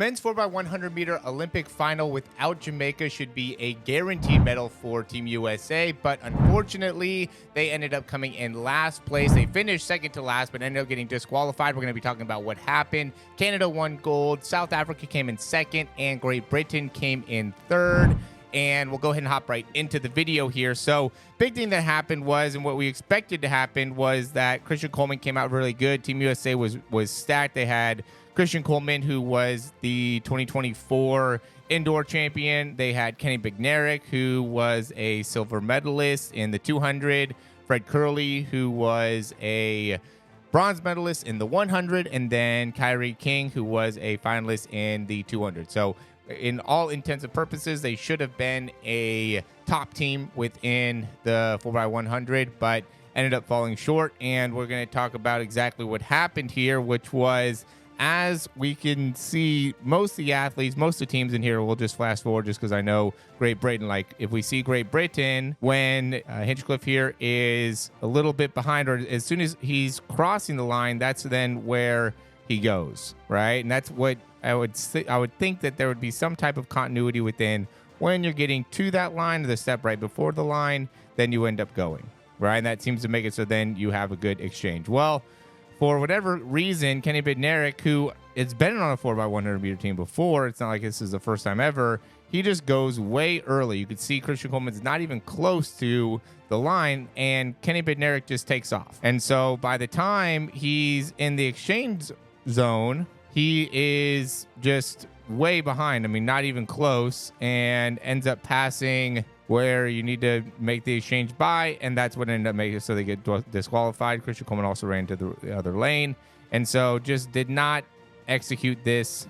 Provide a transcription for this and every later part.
men's 4x100 meter Olympic final without Jamaica should be a guaranteed medal for Team USA, but unfortunately, they ended up coming in last place. They finished second to last, but ended up getting disqualified. We're going to be talking about what happened. Canada won gold, South Africa came in second, and Great Britain came in third. And we'll go ahead and hop right into the video here. So big thing that happened was, and what we expected to happen was that Christian Coleman came out really good. Team USA was stacked. They had Christian Coleman, who was the 2024 indoor champion. They had Kenny Bednarek, who was a silver medalist in the 200. Fred Curley, who was a bronze medalist in the 100. And then Kyrie King, who was a finalist in the 200. So in all intents and purposes, they should have been a top team within the 4x100, but ended up falling short. And we're going to talk about exactly what happened here, which was, as we can see, most of the athletes, most of the teams in here, we'll just flash forward just because I know Great Britain, like if we see Great Britain, when Hinchcliffe here is a little bit behind, or as soon as he's crossing the line, that's then where he goes, right? And that's what I would think, that there would be some type of continuity within when you're getting to that line, or the step right before the line, then you end up going, right? And that seems to make it so then you have a good exchange. Well, for whatever reason, Kenny Bednarek, who has been on a 4x100 meter team before, it's not like this is the first time ever, he just goes way early. You could see Christian Coleman's not even close to the line, and Kenny Bednarek just takes off. And so by the time he's in the exchange zone, he is just way behind. I mean, not even close, and ends up passing where you need to make the exchange by, and that's what ended up making it so they get disqualified. Christian Coleman also ran to the other lane, and so just did not execute this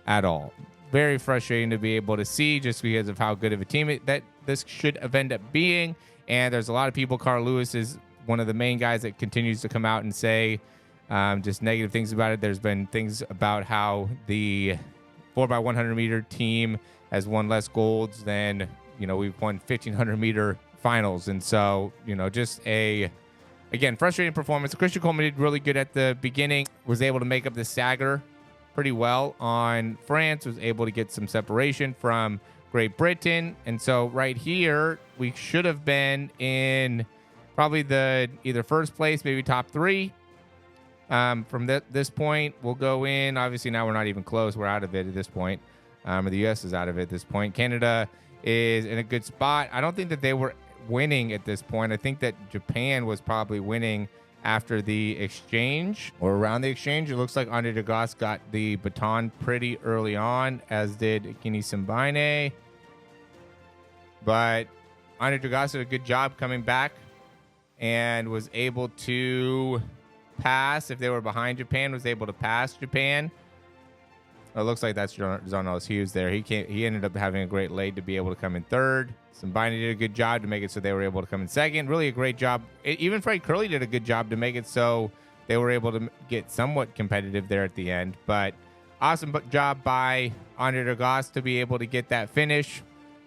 at all. Very frustrating to be able to see, just because of how good of a team that this should have ended up being. And there's a lot of people, Carl Lewis is one of the main guys that continues to come out and say just negative things about it. There's been things about how the 4x100 meter team has won less golds than, we've won 1500 meter finals. And so, just again, frustrating performance. Christian Coleman did really good at the beginning, was able to make up the stagger pretty well on France, was able to get some separation from Great Britain. And so right here, we should have been in probably the either first place, maybe top three. From this point, we'll go in. Obviously, now we're not even close. We're out of it at this point. Or the U.S. is out of it at this point. Canada is in a good spot. I don't think that they were winning at this point. I think that Japan was probably winning after the exchange or around the exchange. It looks like Andre de Grasse got the baton pretty early on, as did Kini Simbine. But Andre de Grasse did a good job coming back and was able to pass. If they were behind Japan, was able to pass Japan. It looks like that's Zonals Hughes there. He ended up having a great lead to be able to come in third. Simbine did a good job to make it so they were able to come in second. Really a great job. Even Fred Curley did a good job to make it so they were able to get somewhat competitive there at the end. But awesome job by Andre de Grasse to be able to get that finish.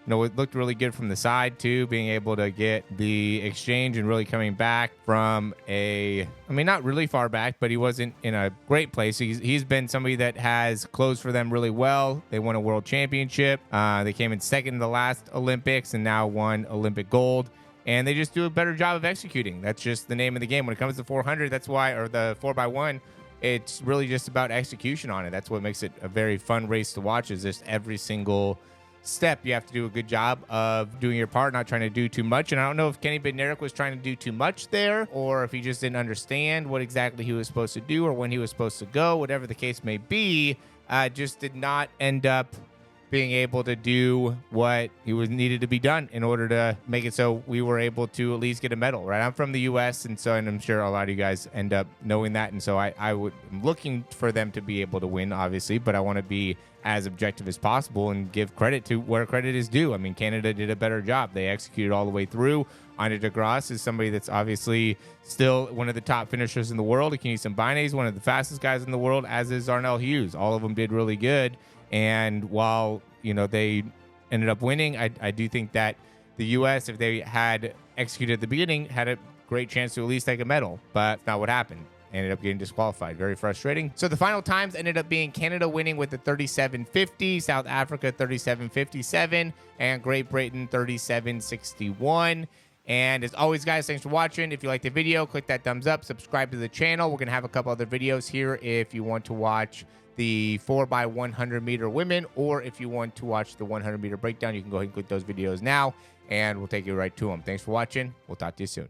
It looked really good from the side too, being able to get the exchange and really coming back from not really far back, but he wasn't in a great place. He's been somebody that has closed for them really well. They won a world championship. They came in second in the last Olympics and now won Olympic gold. And they just do a better job of executing. That's just the name of the game. When it comes to 400, that's why, or the 4x1, it's really just about execution on it. That's what makes it a very fun race to watch, is just every single step you have to do a good job of doing your part, not trying to do too much. And I don't know if Kenny Bednarek was trying to do too much there, or if he just didn't understand what exactly he was supposed to do or when he was supposed to go. Whatever the case may be, just did not end up being able to do what he was needed to be done in order to make it so we were able to at least get a medal, right? I'm from the U.S., and I'm sure a lot of you guys end up knowing that. And so I'm looking for them to be able to win, obviously, but I want to be as objective as possible and give credit to where credit is due. I mean, Canada did a better job. They executed all the way through. Andre de Grasse is somebody that's obviously still one of the top finishers in the world. Kini Simbine is one of the fastest guys in the world, as is Arnell Hughes. All of them did really good. And while, they ended up winning, I do think that the U.S., if they had executed at the beginning, had a great chance to at least take a medal. But that's not what happened. ended up getting disqualified. Very frustrating. So the final times ended up being Canada winning with the 37.50, South Africa 37.57, and Great Britain 37.61. And as always, guys, thanks for watching. If you liked the video, click that thumbs up, subscribe to the channel. We're going to have a couple other videos here if you want to watch the 4x100m women, or if you want to watch the 100m breakdown, you can go ahead and click those videos now, and we'll take you right to them. Thanks for watching. We'll talk to you soon.